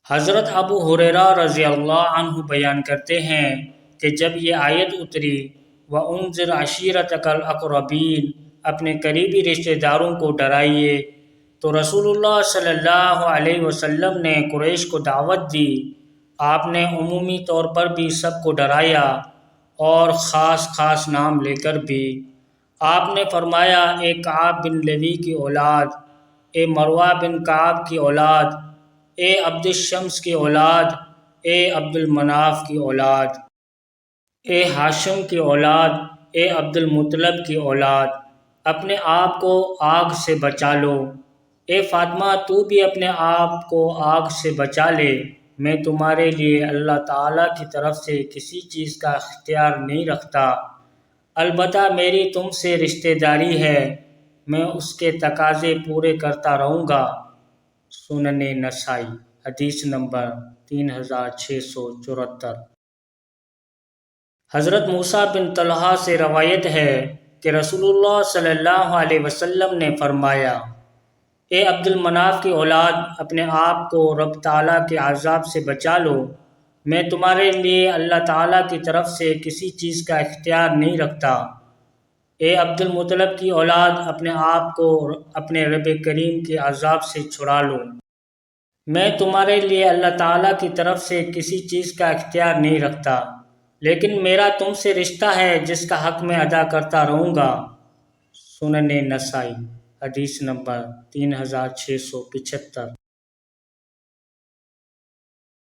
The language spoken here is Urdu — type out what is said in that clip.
حضرت ابو ہریرہ رضی اللہ عنہ بیان کرتے ہیں کہ جب یہ آیت اتری وَأُنذِرْ عَشِيرَتَكَ الْأَقْرَبِينَ، اپنے قریبی رشتہ داروں کو ڈرائیے، تو رسول اللہ صلی اللہ علیہ وسلم نے قریش کو دعوت دی۔ آپ نے عمومی طور پر بھی سب کو ڈرایا اور خاص خاص نام لے کر بھی۔ آپ نے فرمایا، اے کعب بن لوی کی اولاد، اے مروہ بن کعب کی اولاد، اے عبد الشمس کی اولاد، اے عبد المناف کی اولاد، اے ہاشم کی اولاد، اے عبد المطلب کی اولاد، اپنے آپ کو آگ سے بچا لو۔ اے فاطمہ، تو بھی اپنے آپ کو آگ سے بچا لے۔ میں تمہارے لیے اللہ تعالیٰ کی طرف سے کسی چیز کا اختیار نہیں رکھتا، البتہ میری تم سے رشتہ داری ہے، میں اس کے تقاضے پورے کرتا رہوں گا۔ سنن نسائی، حدیث نمبر 3674۔ حضرت موسیٰ بن طلحہ سے روایت ہے کہ رسول اللہ صلی اللہ علیہ وسلم نے فرمایا، اے عبد المناف کی اولاد، اپنے آپ کو رب تعالیٰ کے عذاب سے بچا لو، میں تمہارے لیے اللہ تعالیٰ کی طرف سے کسی چیز کا اختیار نہیں رکھتا۔ اے عبد المطلب کی اولاد، اپنے آپ کو اپنے رب کریم کے عذاب سے چھڑا لو، میں تمہارے لیے اللہ تعالیٰ کی طرف سے کسی چیز کا اختیار نہیں رکھتا، لیکن میرا تم سے رشتہ ہے جس کا حق میں ادا کرتا رہوں گا۔ سنن نسائی، حدیث نمبر 3675۔